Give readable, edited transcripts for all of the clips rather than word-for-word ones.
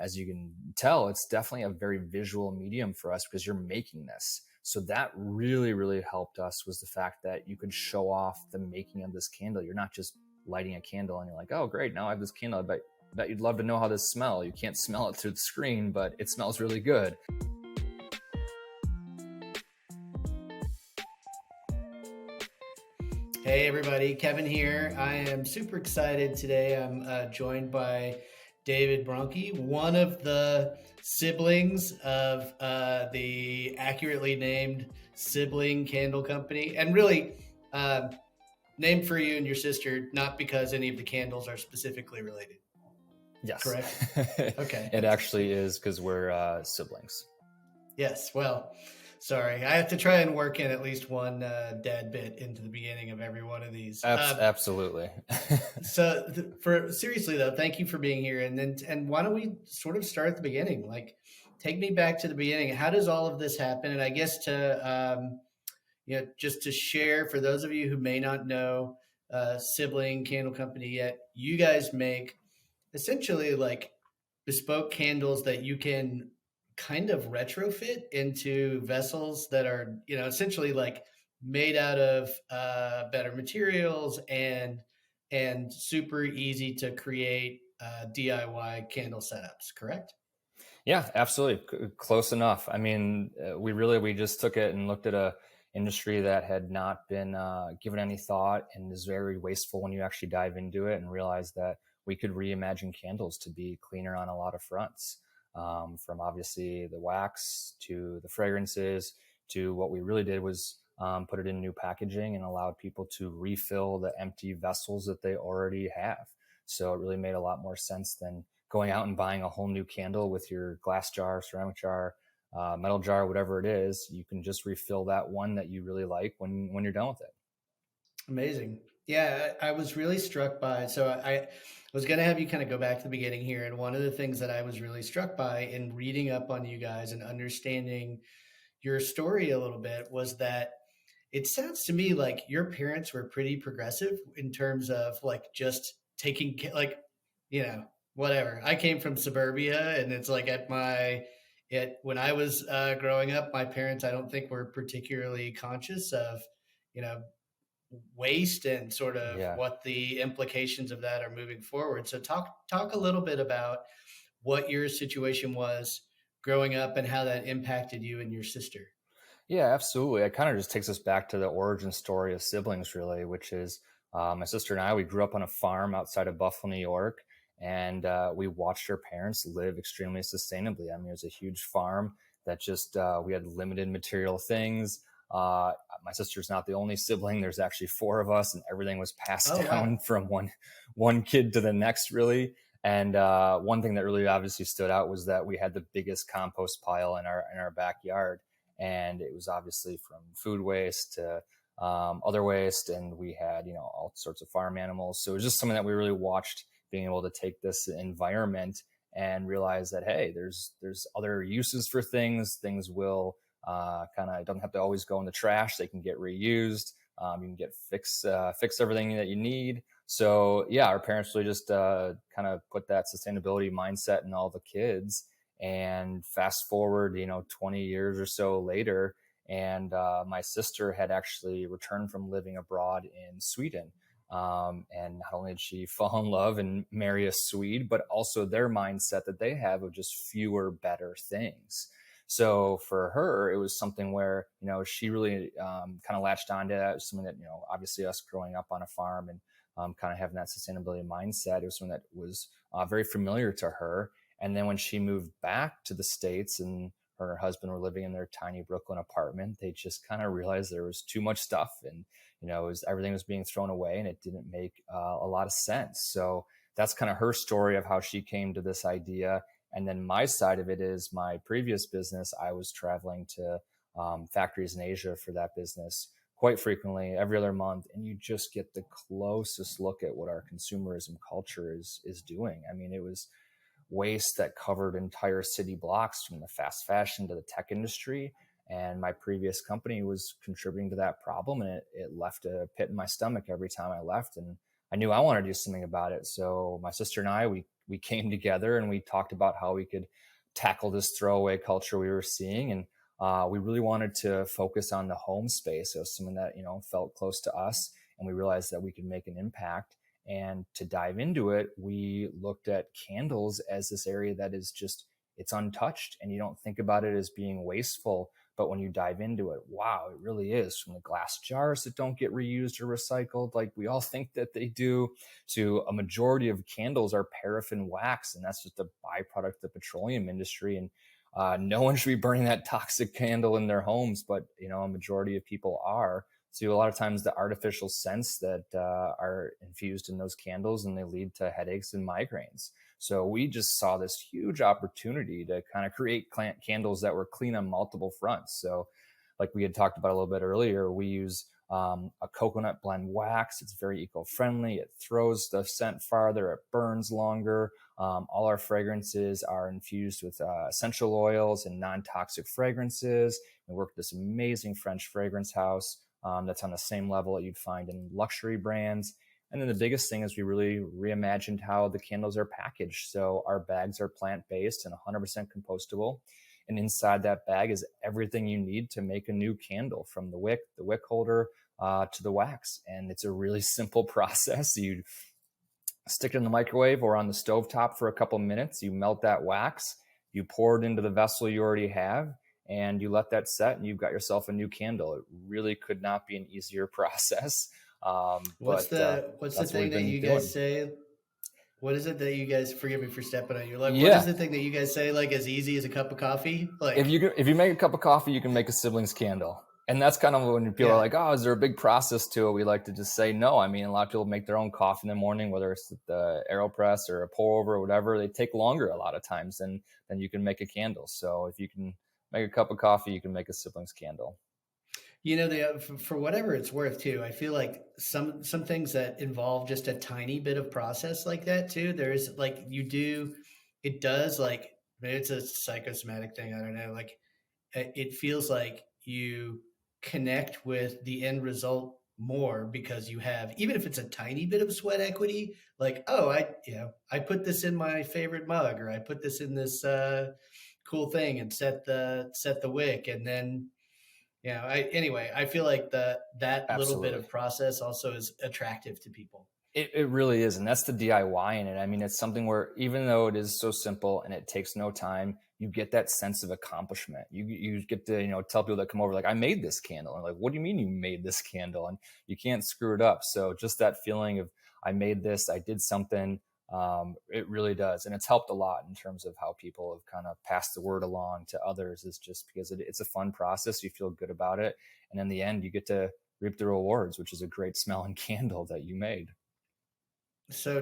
as you can tell, it's definitely a very visual medium for us because you're making this. So that really, really helped us, was the fact that you could show off the making of this candle. You're not just lighting a candle and you're like, oh, great, now I have this candle. I bet you'd love to know how this smells. You can't smell it through the screen, but it smells really good. Hey everybody, Kevin here. I am super excited today. I'm joined by David Bronkie, one of the siblings of the accurately named Sibling Candle Company, and really named for you and your sister, not because any of the candles are specifically related. Yes. Correct? Okay. It actually is because we're siblings. Yes. Well, sorry. I have to try and work in at least one dad bit into the beginning of every one of these. Absolutely. So seriously though, thank you for being here. And why don't we sort of start at the beginning? Like, take me back to the beginning. How does all of this happen? And I guess to just to share for those of you who may not know Sibling Candle Company yet, you guys make essentially like bespoke candles that you can kind of retrofit into vessels that are, essentially like made out of better materials and super easy to create DIY candle setups, correct? Yeah, absolutely. Close enough. I mean, we just took it and looked at a industry that had not been given any thought and is very wasteful when you actually dive into it, and realize that we could reimagine candles to be cleaner on a lot of fronts, from obviously the wax to the fragrances, to what we really did was put it in new packaging and allowed people to refill the empty vessels that they already have. So it really made a lot more sense than going out and buying a whole new candle with your glass jar, ceramic jar, metal jar, whatever it is. You can just refill that one that you really like when you're done with it. Amazing. Yeah, I was really struck by, so I was going to have you kind of go back to the beginning here. And one of the things that I was really struck by in reading up on you guys and understanding your story a little bit was that it sounds to me like your parents were pretty progressive in terms of like just taking like, whatever. I came from suburbia, and it's like when I was growing up, my parents, I don't think were particularly conscious of, you know, waste and sort of Yeah. what the implications of that are moving forward. So talk a little bit about what your situation was growing up and how that impacted you and your sister. Yeah, absolutely. It kind of just takes us back to the origin story of Siblings, really, which is my sister and I, we grew up on a farm outside of Buffalo, New York, and we watched our parents live extremely sustainably. I mean, it was a huge farm that just, we had limited material things. My sister's not the only sibling. There's actually four of us, and everything was passed Oh, down wow. from one kid to the next, really. And one thing that really obviously stood out was that we had the biggest compost pile in our backyard, and it was obviously from food waste to other waste, and we had all sorts of farm animals. So it was just something that we really watched, being able to take this environment and realize that, hey, there's other uses for things. Things will kind of, don't have to always go in the trash. They can get reused. You can fix everything that you need. So yeah, our parents really just kind of put that sustainability mindset in all the kids. And fast forward, 20 years or so later, and my sister had actually returned from living abroad in Sweden. And not only did she fall in love and marry a Swede, but also their mindset that they have of just fewer, better things. So for her, it was something where, she really kind of latched onto that. It was something that, obviously us growing up on a farm and kind of having that sustainability mindset, it was something that was very familiar to her. And then when she moved back to the States and her and her husband were living in their tiny Brooklyn apartment, they just kind of realized there was too much stuff, and, everything was being thrown away, and it didn't make a lot of sense. So that's kind of her story of how she came to this idea. And then my side of it is my previous business. I was traveling to factories in Asia for that business quite frequently, every other month. And you just get the closest look at what our consumerism culture is doing. I mean, it was waste that covered entire city blocks, from the fast fashion to the tech industry. And my previous company was contributing to that problem. And it left a pit in my stomach every time I left. And I knew I wanted to do something about it. So my sister and I, we we came together and we talked about how we could tackle this throwaway culture we were seeing. And we really wanted to focus on the home space. It was something that, felt close to us, and we realized that we could make an impact. And to dive into it, we looked at candles as this area that is just, it's untouched, and you don't think about it as being wasteful. But when you dive into it, wow, it really is. From the glass jars that don't get reused or recycled, like we all think that they do, to a majority of candles are paraffin wax, and that's just a byproduct of the petroleum industry. And no one should be burning that toxic candle in their homes, but a majority of people are. So a lot of times the artificial scents that are infused in those candles, and they lead to headaches and migraines. So we just saw this huge opportunity to kind of create candles that were clean on multiple fronts. So like we had talked about a little bit earlier, we use a coconut blend wax. It's very eco-friendly. It throws the scent farther. It burns longer. All our fragrances are infused with essential oils and non-toxic fragrances. We work with this amazing French fragrance house that's on the same level that you'd find in luxury brands. And then the biggest thing is we really reimagined how the candles are packaged. So our bags are plant-based and 100% compostable. And inside that bag is everything you need to make a new candle, from the wick holder, to the wax. And it's a really simple process. You stick it in the microwave or on the stovetop for a couple minutes. You melt that wax, you pour it into the vessel you already have, and you let that set, and you've got yourself a new candle. It really could not be an easier process. What's But the that's what we've thing that been you guys doing. say? What is it that you guys, forgive me for stepping on you, like, what is Yeah. the thing that you guys say, like, as easy as a cup of coffee? If Like, you make a cup of coffee, you can make a siblings candle. And that's kind of when people are yeah. like, oh, is there a big process to it? We like to just say no. I mean, a lot of people make their own coffee in the morning, whether it's the AeroPress or a pour over or whatever. They take longer a lot of times than you can make a candle. So if you can make a cup of coffee, you can make a siblings candle. For whatever it's worth too, I feel like some things that involve just a tiny bit of process like that too. There's like it does, like, maybe it's a psychosomatic thing. I don't know. Like, it feels like you connect with the end result more because you have, even if it's a tiny bit of sweat equity, like, oh, I put this in my favorite mug, or I put this in this cool thing and set the wick, and then anyway, I feel like that little bit Absolutely. of process also is attractive to people. It really is. And that's the DIY in it. I mean, it's something where even though it is so simple and it takes no time, you get that sense of accomplishment. You get to, tell people that come over, like, I made this candle. And like, what do you mean you made this candle? And you can't screw it up. So just that feeling of, I made this, I did something. It really does. And it's helped a lot in terms of how people have kind of passed the word along to others, is just because it's a fun process. You feel good about it. And in the end, you get to reap the rewards, which is a great smelling candle that you made. So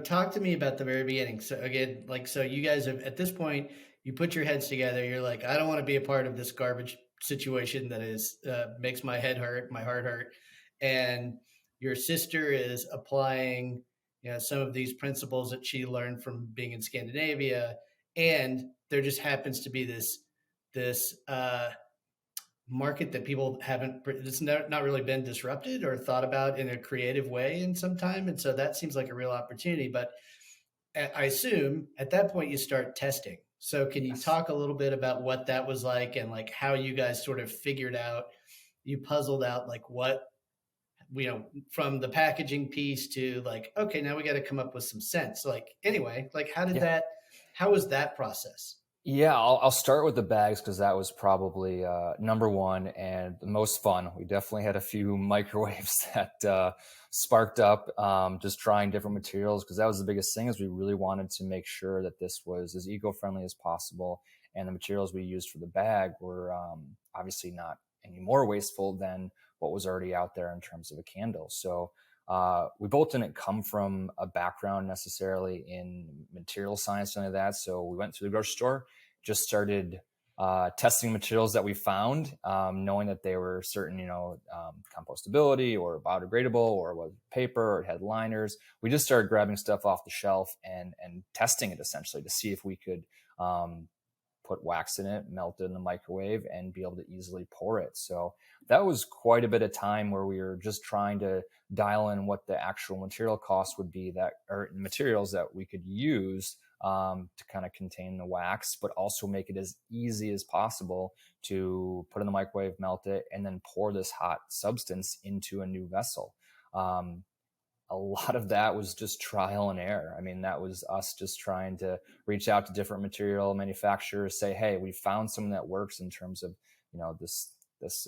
talk to me about the very beginning. So again, like, so you guys have, at this point, you put your heads together. You're like, I don't want to be a part of this garbage situation that is makes my head hurt, my heart hurt. And your sister is applying, some of these principles that she learned from being in Scandinavia, and there just happens to be this market that people haven't, it's not really been disrupted or thought about in a creative way in some time, and so that seems like a real opportunity. But I assume at that point you start testing. So can you Yes. talk a little bit about what that was like, and like how you guys sort of figured out, you puzzled out, like, what, from the packaging piece to, like, okay, now we got to come up with some sense, like, anyway, like, Yeah. how was that process? Yeah, I'll start with the bags because that was probably number one and the most fun. We definitely had a few microwaves that sparked up, just trying different materials, because that was the biggest thing, is we really wanted to make sure that this was as eco-friendly as possible. And the materials we used for the bag were obviously not any more wasteful than what was already out there in terms of a candle. So we both didn't come from a background necessarily in material science or any of that. So we went to the grocery store, just started testing materials that we found, knowing that they were certain, compostability or biodegradable, or was paper, or it had liners. We just started grabbing stuff off the shelf and testing it essentially to see if we could put wax in it, melt it in the microwave, and be able to easily pour it. So that was quite a bit of time where we were just trying to dial in what the actual material cost would be, that or materials that we could use to kind of contain the wax, but also make it as easy as possible to put in the microwave, melt it, and then pour this hot substance into a new vessel. Um, a lot of that was just trial and error. I mean, that was us just trying to reach out to different material manufacturers, say, hey, we found something that works in terms of, this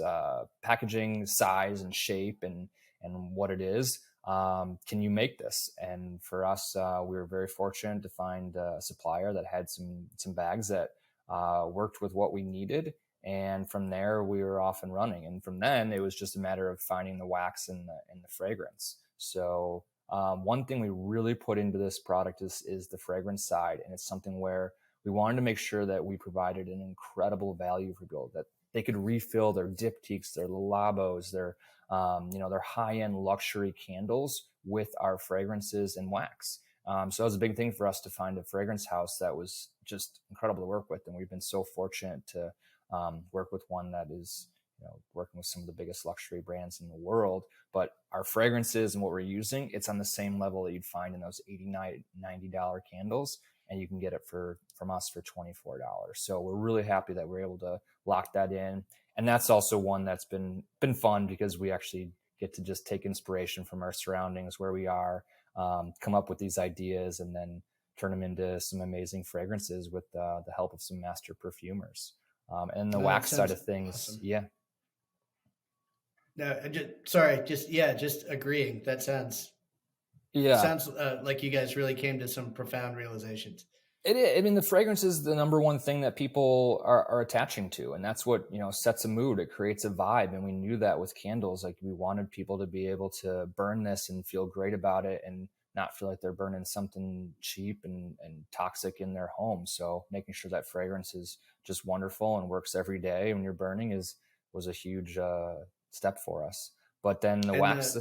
packaging size and shape and what it is. Can you make this? And for us, we were very fortunate to find a supplier that had some bags that worked with what we needed. And from there, we were off and running. And from then, it was just a matter of finding the wax and the fragrance. So one thing we really put into this product is the fragrance side. And it's something where we wanted to make sure that we provided an incredible value for people, that they could refill their diptychs, their labos, their high-end luxury candles with our fragrances and wax. So that was a big thing for us to find a fragrance house that was just incredible to work with. And we've been so fortunate to work with one that is, working with some of the biggest luxury brands in the world. But our fragrances and what we're using, it's on the same level that you'd find in those $89, $90 candles. And you can get it from us for $24. So we're really happy that we're able to lock that in. And that's also one that's been fun, because we actually get to just take inspiration from our surroundings, where we are, come up with these ideas, and then turn them into some amazing fragrances with the help of some master perfumers. And the wax side of things, awesome. yeah. No, just agreeing. That sounds Yeah. like you guys really came to some profound realizations. It is. I mean, the fragrance is the number one thing that people are attaching to, and that's what sets a mood. It creates a vibe, and we knew that with candles. Like, we wanted people to be able to burn this and feel great about it, and not feel like they're burning something cheap and toxic in their home. So making sure that fragrance is just wonderful and works every day when you're burning was a huge step for us. But then the And wax.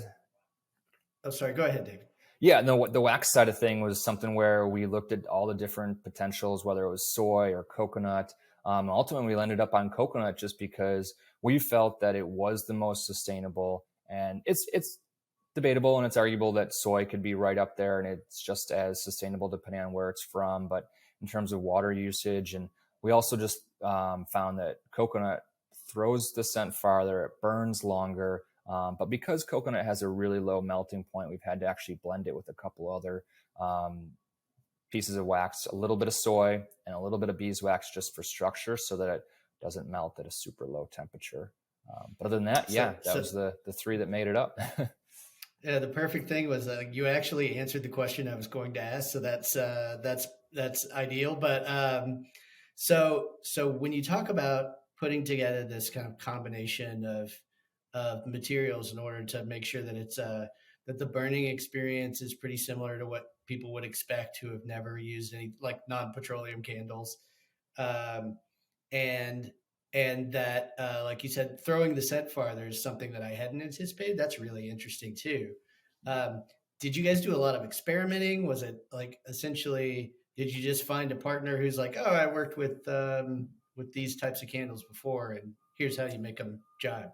Oh, sorry. Go ahead, David. Yeah, no, the wax side of thing was something where we looked at all the different potentials, whether it was soy or coconut. Ultimately, we ended up on coconut just because we felt that it was the most sustainable. And it's debatable and it's arguable that soy could be right up there, and it's just as sustainable depending on where it's from. But in terms of water usage, and we also just found that coconut throws the scent farther, it burns longer. But because coconut has a really low melting point, we've had to actually blend it with a couple other pieces of wax, a little bit of soy and a little bit of beeswax, just for structure, so that it doesn't melt at a super low temperature. But other than that, that was the three that made it up. Yeah, the perfect thing was you actually answered the question I was going to ask, so that's ideal. But so when you talk about putting together this kind of combination of materials in order to make sure that it's that the burning experience is pretty similar to what people would expect who have never used any, like, non-petroleum candles, um, and that like you said, throwing the scent farther is something that I hadn't anticipated. That's really interesting too. Um, did you guys do a lot of experimenting? Was it like, essentially, did you just find a partner who's like, oh, I worked with these types of candles before, and here's how you make them jive?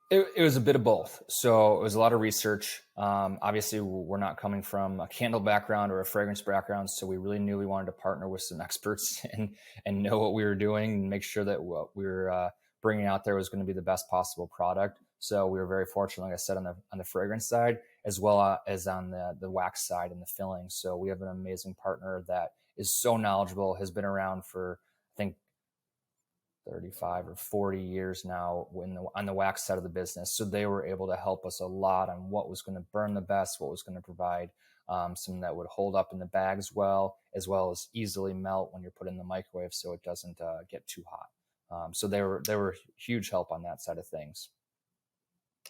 It was a bit of both. So it was a lot of research. Obviously, we're not coming from a candle background or a fragrance background, so we really knew we wanted to partner with some experts and know what we were doing, and make sure that what we were bringing out there was going to be the best possible product. So we were very fortunate, like I said, on the fragrance side, as well as on the wax side and the filling. So we have an amazing partner that is so knowledgeable, has been around for, I think, 35 or 40 years now on the wax side of the business. So they were able to help us a lot on what was going to burn the best, what was going to provide something that would hold up in the bags well, as easily melt when you're put in the microwave, so it doesn't get too hot. So they were huge help on that side of things.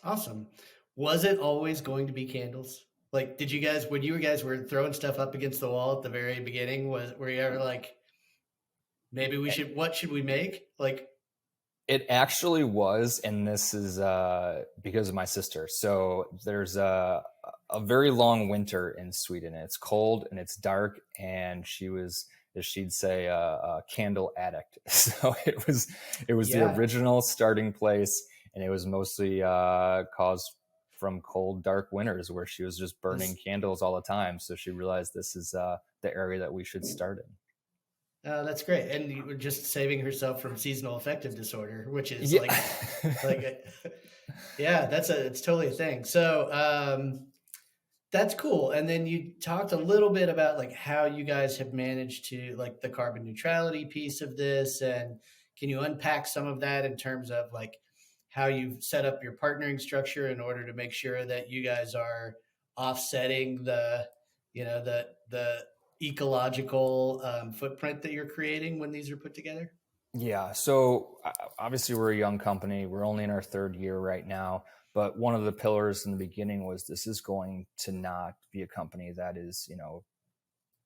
Awesome. Was it always going to be candles? Like, did you guys, when you guys were throwing stuff up against the wall at the very beginning, were you ever like, maybe what should we make? Like, it actually was, and this is because of my sister. So there's a very long winter in Sweden, and it's cold and it's dark, and she was is she'd say candle addict. So it was the Yeah. original starting place, and it was mostly caused from cold, dark winters where she was just burning This, candles all the time. So she realized this is the area that we should start in. that's great. And you were just saving herself from seasonal affective disorder, which is Yeah. like, yeah, it's totally a thing. So, that's cool. And then you talked a little bit about like how you guys have managed to like the carbon neutrality piece of this. And can you unpack some of that in terms of like how you've set up your partnering structure in order to make sure that you guys are offsetting the ecological footprint that you're creating when these are put together? Yeah. So obviously, we're a young company. We're only in our third year right now. But one of the pillars in the beginning was this is going to not be a company that is,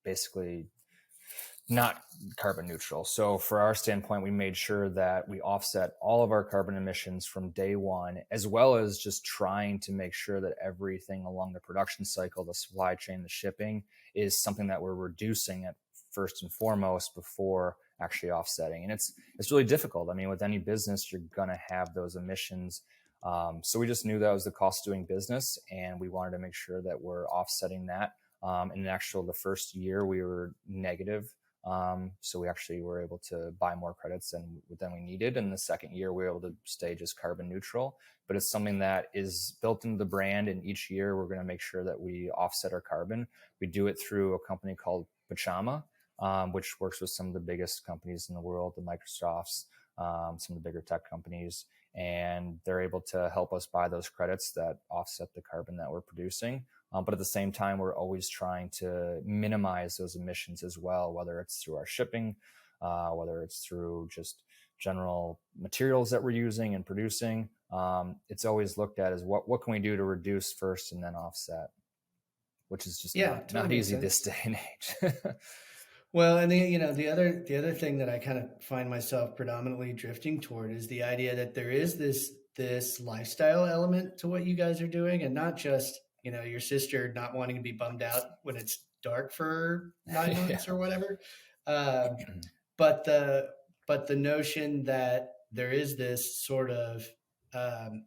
basically not carbon neutral. So, for our standpoint, we made sure that we offset all of our carbon emissions from day one, as well as just trying to make sure that everything along the production cycle, the supply chain, the shipping is something that we're reducing at first and foremost before actually offsetting. And it's really difficult. I mean, with any business, you're going to have those emissions. So we just knew that was the cost of doing business, and we wanted to make sure that we're offsetting that. In actual, the first year we were negative, so we actually were able to buy more credits than we needed. And the second year, we were able to stay just carbon neutral. But it's something that is built into the brand. And each year, we're going to make sure that we offset our carbon. We do it through a company called Pachama, which works with some of the biggest companies in the world, the Microsofts, some of the bigger tech companies. And they're able to help us buy those credits that offset the carbon that we're producing. But at the same time, we're always trying to minimize those emissions as well, whether it's through our shipping, whether it's through just general materials that we're using and producing. It's always looked at as what can we do to reduce first and then offset, which is just Yeah, not totally makes easy this sense. day and age. Well, and the other thing that I kind of find myself predominantly drifting toward is the idea that there is this lifestyle element to what you guys are doing, and not just your sister not wanting to be bummed out when it's dark for 9 months Yeah. or whatever, um, but the notion that there is this sort of um,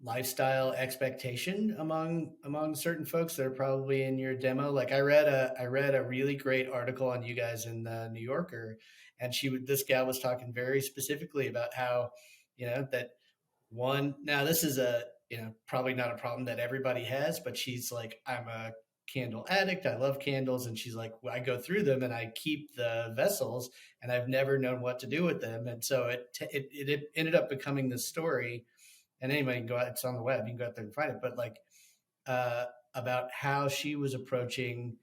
lifestyle expectation among certain folks that are probably in your demo. Like I read a really great article on you guys in the New Yorker, and this gal was talking very specifically about how that one, now this is a probably not a problem that everybody has, but she's like, I'm a candle addict, I love candles, and she's like, well, I go through them and I keep the vessels, and I've never known what to do with them. And so it ended up becoming this story, and anybody can go out, it's on the web, you can go out there and find it, but like uh, about how she was approaching,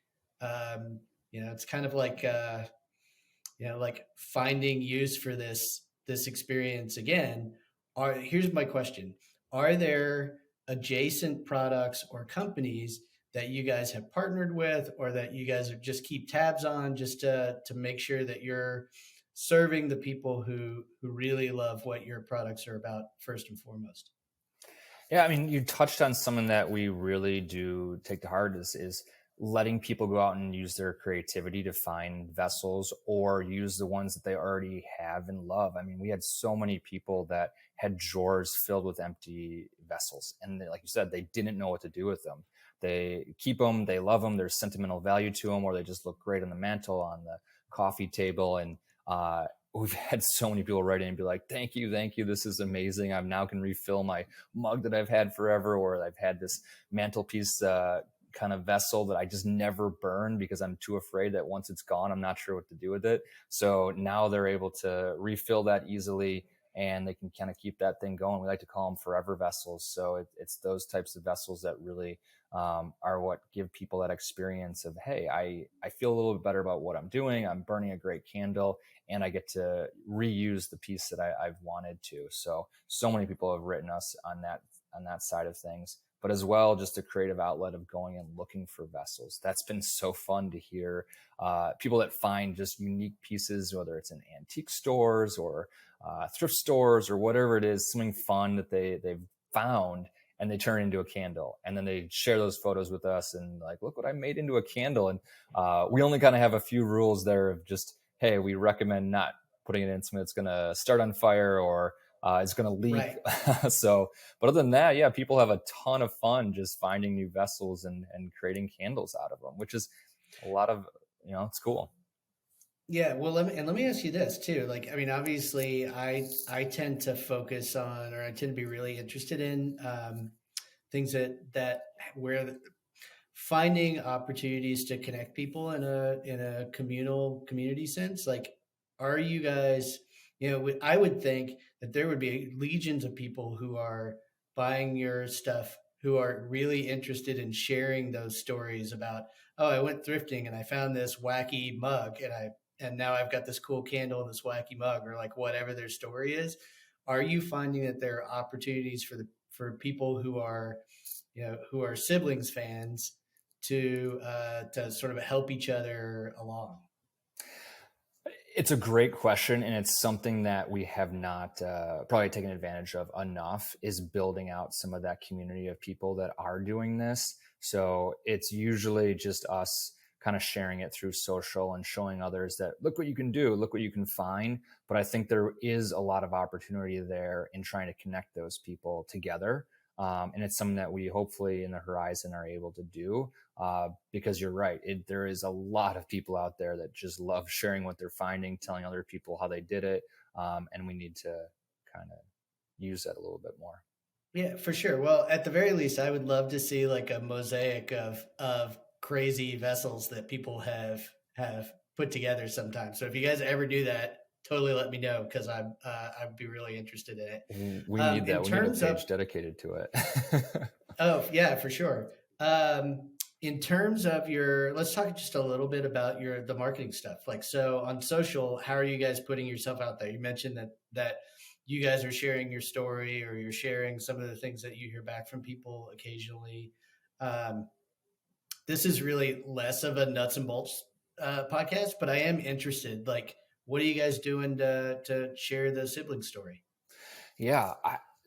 it's kind of like like finding use for this experience again. Here's my question: are there adjacent products or companies that you guys have partnered with, or that you guys just keep tabs on, just to make sure that you're serving the people who really love what your products are about first and foremost? Yeah, I mean, you touched on something that we really do take to heart is letting people go out and use their creativity to find vessels or use the ones that they already have and love. I mean, we had so many people that had drawers filled with empty vessels, and like you said, they didn't know what to do with them. They keep them, they love them, there's sentimental value to them, or they just look great on the mantle, on the coffee table, and we've had so many people write in and be like, thank you, this is amazing. I now can refill my mug that I've had forever, or I've had this mantelpiece kind of vessel that I just never burn because I'm too afraid that once it's gone, I'm not sure what to do with it. So now they're able to refill that easily, and they can kind of keep that thing going. We like to call them forever vessels. So it's those types of vessels that really are what give people that experience of, hey, I feel a little bit better about what I'm doing. I'm burning a great candle, and I get to reuse the piece that I've wanted to. So many people have written us on that side of things, but as well, just a creative outlet of going and looking for vessels. That's been so fun to hear. People that find just unique pieces, whether it's in antique stores or thrift stores or whatever it is, something fun that they've found, and they turn into a candle, and then they share those photos with us and like, look what I made into a candle. And we only kind of have a few rules there of just, hey, we recommend not putting it in something that's going to start on fire or it's going to leak. Right. So, but other than that, yeah, people have a ton of fun just finding new vessels and creating candles out of them, which is a lot of, it's cool. Yeah, well, let me ask you this too. Like, I mean, obviously, I tend to focus on, or I tend to be really interested in things that where finding opportunities to connect people in a communal community sense. Like, are you guys, I would think that there would be legions of people who are buying your stuff who are really interested in sharing those stories about, oh, I went thrifting and I found this wacky mug and now I've got this cool candle in this wacky mug, or like whatever their story is. Are you finding that there are opportunities for people who are, who are siblings fans to sort of help each other along? It's a great question, and it's something that we have not probably taken advantage of enough, is building out some of that community of people that are doing this. So it's usually just us kind of sharing it through social and showing others that look what you can do, look what you can find. But I think there is a lot of opportunity there in trying to connect those people together. And it's something that we hopefully in the horizon are able to do, because you're right. There is a lot of people out there that just love sharing what they're finding, telling other people how they did it. And we need to kind of use that a little bit more. Yeah, for sure. Well, at the very least, I would love to see like a mosaic of crazy vessels that people have put together sometime. So if you guys ever do that, totally let me know because I'd be really interested in it. We need In that. We need a terms of page dedicated to it. Oh, yeah, for sure. In terms of let's talk just a little bit about the marketing stuff. Like, so on social, how are you guys putting yourself out there? You mentioned that you guys are sharing your story, or you're sharing some of the things that you hear back from people occasionally. Um, this is really less of a nuts and bolts podcast, but I am interested. Like, what are you guys doing to share the sibling story? Yeah.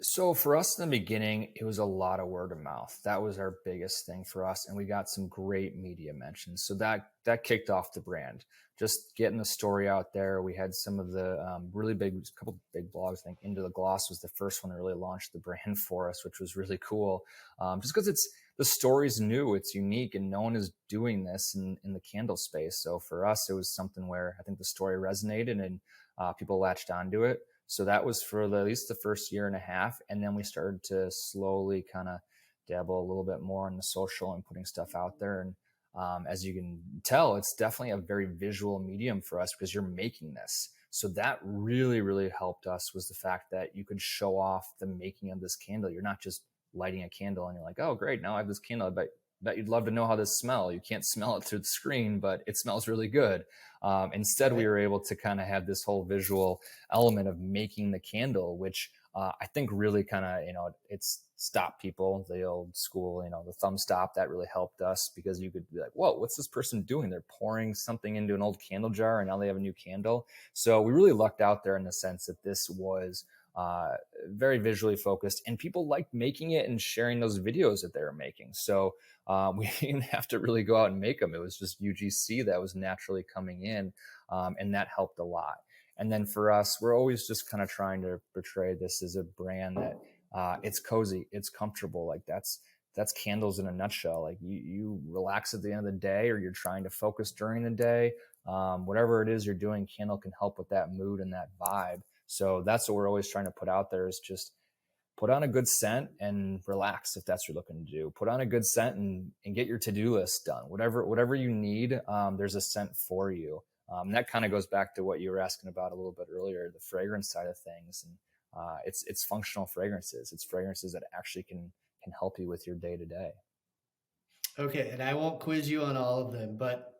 So for us in the beginning, it was a lot of word of mouth. That was our biggest thing for us, and we got some great media mentions. So that kicked off the brand. Just getting the story out there. We had some of the really big, a couple big blogs. I think Into the Gloss was the first one that really launched the brand for us, which was really cool. Just because the story's new, it's unique, and no one is doing this in the candle space. So for us, it was something where I think the story resonated and people latched onto it. So that was for at least the first year and a half. And then we started to slowly kind of dabble a little bit more in the social and putting stuff out there. And as you can tell, it's definitely a very visual medium for us because you're making this. So that really, really helped us, was the fact that you could show off the making of this candle. You're not just lighting a candle and you're like, oh, great, now I have this candle. Bet you'd love to know how this smells. You can't smell it through the screen, but it smells really good. Instead, we Right. were able to kind of have this whole visual element of making the candle, which I think really kind of, it's stopped people, the old school, the thumb stop. That really helped us because you could be like, whoa, what's this person doing? They're pouring something into an old candle jar and now they have a new candle. So we really lucked out there in the sense that this was very visually focused, and people liked making it and sharing those videos that they were making. So we didn't have to really go out and make them. It was just UGC that was naturally coming in, and that helped a lot. And then for us, we're always just kind of trying to portray this as a brand that it's cozy, it's comfortable. Like that's candles in a nutshell. Like you relax at the end of the day, or you're trying to focus during the day. Whatever it is you're doing, candle can help with that mood and that vibe. So that's what we're always trying to put out there, is just put on a good scent and relax if that's what you're looking to do. Put on a good scent and get your to-do list done. Whatever you need, there's a scent for you. That kind of goes back to what you were asking about a little bit earlier, the fragrance side of things. And it's functional fragrances. It's fragrances that actually can help you with your day to day. Okay, and I won't quiz you on all of them, but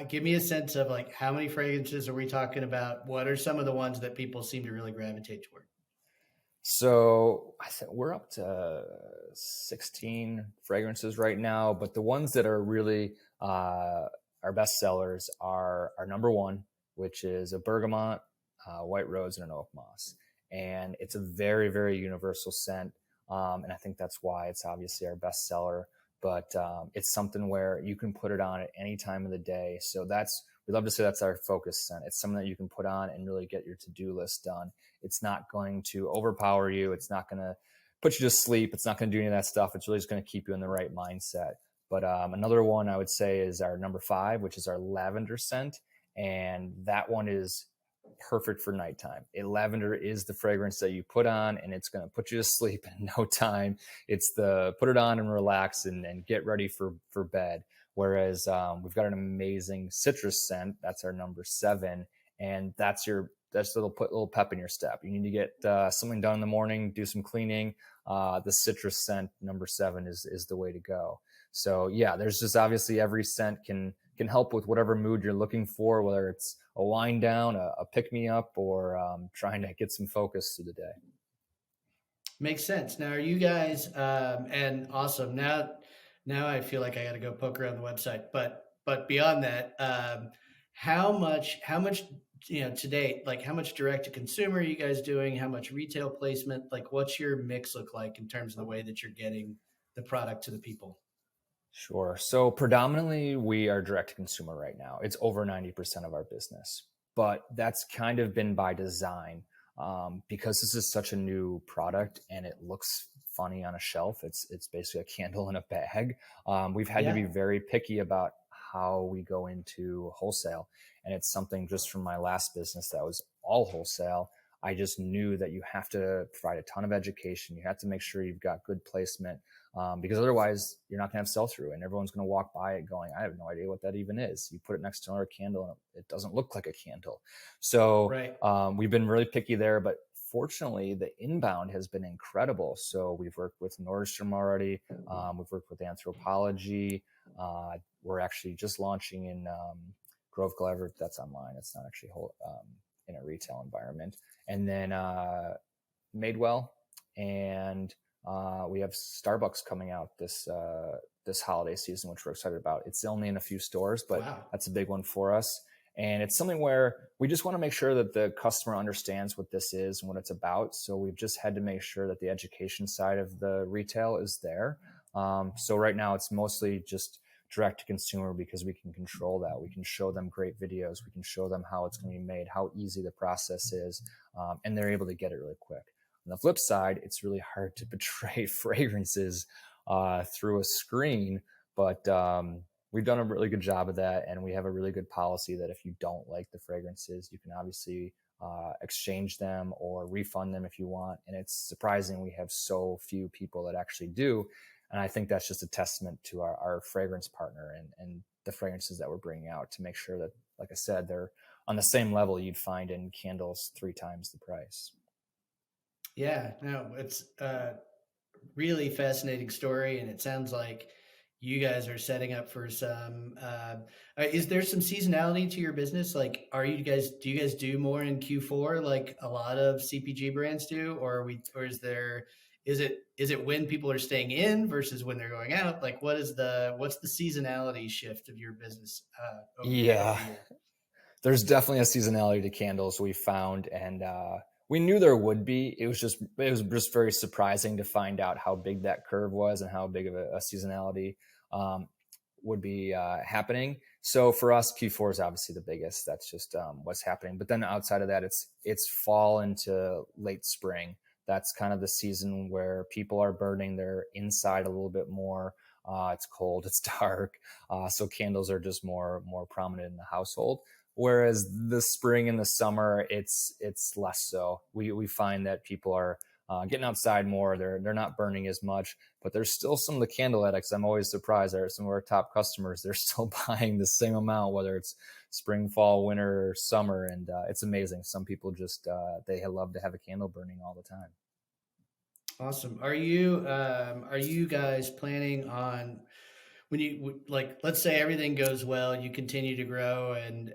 give me a sense of like how many fragrances are we talking about? What are some of the ones that people seem to really gravitate toward? So I think we're up to 16 fragrances right now, but the ones that are really our best sellers are our number one, which is a bergamot, white rose, and an oak moss. And it's a very, very universal scent. And I think that's why it's obviously our best seller. But it's something where you can put it on at any time of the day. So we love to say that's our focus scent. It's something that you can put on and really get your to-do list done. It's not going to overpower you. It's not going to put you to sleep. It's not going to do any of that stuff. It's really just going to keep you in the right mindset. But another one I would say is our number 5, which is our lavender scent. And that one is perfect for nighttime. Lavender is the fragrance that you put on, and it's going to put you to sleep in no time. It's the put it on and relax and get ready for bed. Whereas we've got an amazing citrus scent. That's our number 7, and that's put a little pep in your step. You need to get something done in the morning, do some cleaning. The citrus scent number 7 is the way to go. So yeah, there's just obviously every scent can help with whatever mood you're looking for, whether it's a wind down, a pick me up, or trying to get some focus through the day. Makes sense. Now, are you guys and awesome. Now I feel like I got to go poke around the website. But beyond that, how much to date? Like how much direct to consumer are you guys doing? How much retail placement? Like what's your mix look like in terms of the way that you're getting the product to the people? Sure. So predominantly we are direct to consumer right now. It's over 90% of our business, but that's kind of been by design because this is such a new product and it looks funny on a shelf. It's basically a candle in a bag. We've had to be Yeah. very picky about how we go into wholesale. And it's something just from my last business that was all wholesale. I just knew that you have to provide a ton of education. You have to make sure you've got good placement because otherwise you're not going to have sell through and everyone's going to walk by it going, I have no idea what that even is. You put it next to another candle and it doesn't look like a candle. So Right. we've been really picky there, but fortunately the inbound has been incredible. So we've worked with Nordstrom already. We've worked with Anthropologie. We're actually just launching in Grove Glever. That's online. It's not actually in a retail environment. And then Madewell, and we have Starbucks coming out this holiday season, which we're excited about. It's only in a few stores, but Wow. that's a big one for us. And it's something where we just want to make sure that the customer understands what this is and what it's about. So we've just had to make sure that the education side of the retail is there. So right now it's mostly just direct to consumer because we can control that. We can show them great videos. We can show them how it's going to be made, how easy the process is, and they're able to get it really quick. On the flip side, it's really hard to portray fragrances through a screen, but we've done a really good job of that, and we have a really good policy that if you don't like the fragrances, you can obviously exchange them or refund them if you want. And it's surprising we have so few people that actually do. And I think that's just a testament to our fragrance partner and the fragrances that we're bringing out to make sure that, like I said, they're on the same level you'd find in candles 3 times the price. Yeah. No, it's really fascinating story, and it sounds like you guys are setting up for some. Is there some seasonality to your business? Like, do you guys do more in Q4 like a lot of CPG brands do, or are we, or is it when people are staying in versus when they're going out? Like, what's the seasonality shift of your business over year Yeah, over year? there's definitely a seasonality to candles we found, and we knew there would be. It was just very surprising to find out how big that curve was and how big of a seasonality um, would be happening. So for us, Q4 is obviously the biggest. That's just what's happening. But then outside of that, it's fall into late spring. That's kind of the season where people are burning their inside a little bit more. It's cold, it's dark, so candles are just more prominent in the household. Whereas the spring and the summer, it's less so. We find that people are getting outside more. They're not burning as much, but there's still some of the candle addicts. I'm always surprised. There are some of our top customers. They're still buying the same amount, whether it's spring, fall, winter, or summer, and it's amazing. Some people just they love to have a candle burning all the time. Awesome. Are you guys planning on when like let's say everything goes well, you continue to grow and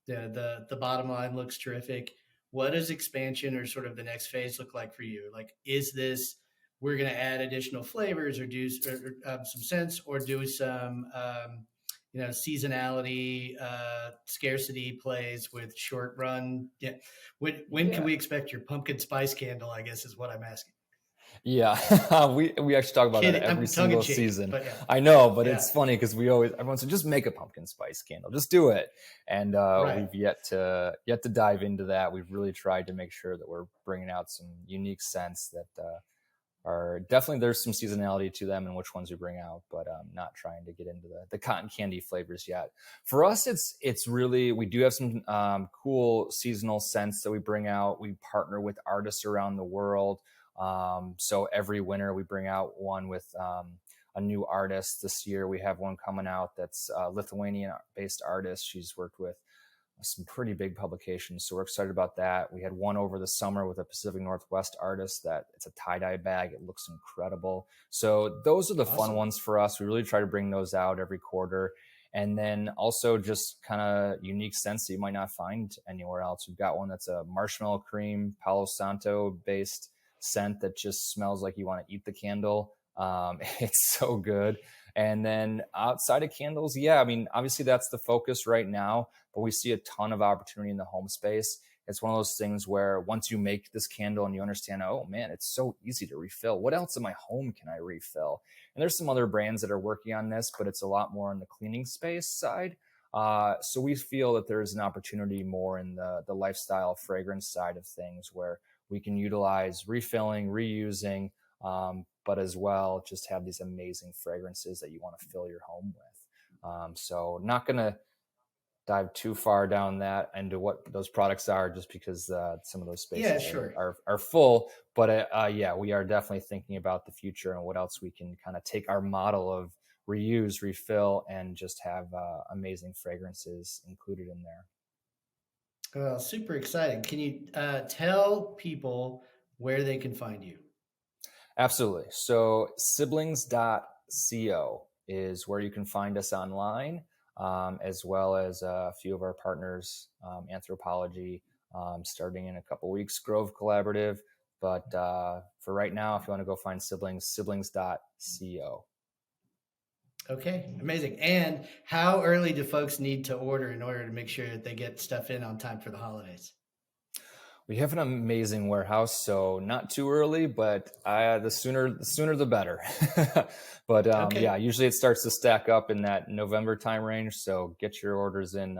the bottom line looks terrific. What does expansion or sort of the next phase look like for you? Like, is this we're going to add additional flavors or do some sense or do some seasonality scarcity plays with short run? Yeah. When can Yeah. we expect your pumpkin spice candle? I guess is what I'm asking. Yeah, we actually talk about that Kidding, every I'm tongue in single cheek, season. but yeah, I know, but yeah, it's funny because everyone said just make a pumpkin spice candle, just do it. And right. we've yet to dive into that. We've really tried to make sure that we're bringing out some unique scents that are definitely, there's some seasonality to them and which ones we bring out, but not trying to get into the cotton candy flavors yet. For us, it's really, we do have some cool seasonal scents that we bring out. We partner with artists around the world. So every winter we bring out one with a new artist. This year we have one coming out that's a Lithuanian based artist. She's worked with some pretty big publications. So we're excited about that. We had one over the summer with a Pacific Northwest artist that it's a tie-dye bag. It looks incredible. So those are the fun Awesome. ones for us. We really try to bring those out every quarter. And then also just kind of unique scents that you might not find anywhere else. We've got one that's a marshmallow cream, Palo Santo based scent that just smells like you want to eat the candle. It's so good. And then outside of candles, yeah, I mean, obviously that's the focus right now, but we see a ton of opportunity in the home space. It's one of those things where once you make this candle and you understand, oh man, it's so easy to refill. What else in my home can I refill? And there's some other brands that are working on this, but it's a lot more in the cleaning space side. So we feel that there's an opportunity more in the lifestyle fragrance side of things where we can utilize refilling, reusing, but as well just have these amazing fragrances that you want to fill your home with. So not going to dive too far down that into what those products are, just because some of those Yeah, spaces are sure. are full. But yeah, we are definitely thinking about the future and what else we can kind of take our model of reuse, refill, and just have amazing fragrances included in there. Well, super exciting. Can you tell people where they can find you? Absolutely. So siblings.co is where you can find us online, as well as a few of our partners, Anthropology, starting in a couple weeks, Grove Collaborative. But for right now, if you want to go find siblings, siblings.co. Okay, amazing. And how early do folks need to order in order to make sure that they get stuff in on time for the holidays? We have an amazing warehouse, so not too early, but the sooner the better. But yeah, Okay. usually it starts to stack up in that November time range. So get your orders in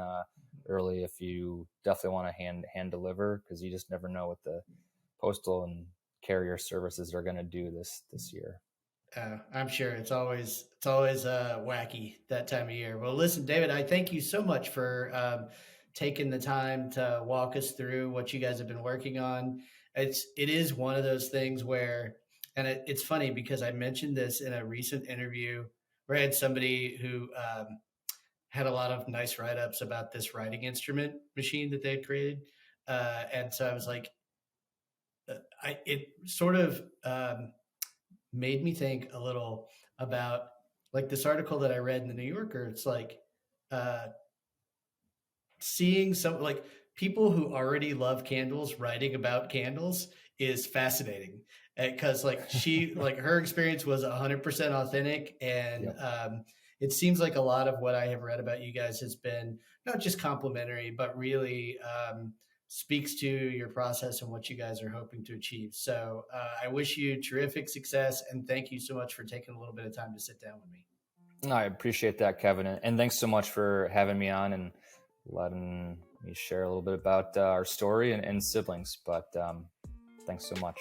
early if you definitely want to hand deliver, because you just never know what the postal and carrier services are going to do this year. I'm sure it's always wacky that time of year. Well, listen, David, I thank you so much for taking the time to walk us through what you guys have been working on. It is one of those things where, and it's funny because I mentioned this in a recent interview where I had somebody who had a lot of nice write ups about this writing instrument machine that they had created, and so I was like, it sort of. Made me think a little about like this article that I read in the New Yorker. It's like uh, seeing some like people who already love candles writing about candles is fascinating because like she like her experience was 100% authentic and Yep. it seems like a lot of what I have read about you guys has been not just complimentary but really speaks to your process and what you guys are hoping to achieve. So I wish you terrific success and thank you so much for taking a little bit of time to sit down with me. No, I appreciate that, Kevin, and thanks so much for having me on and letting me share a little bit about our story and siblings. But thanks so much.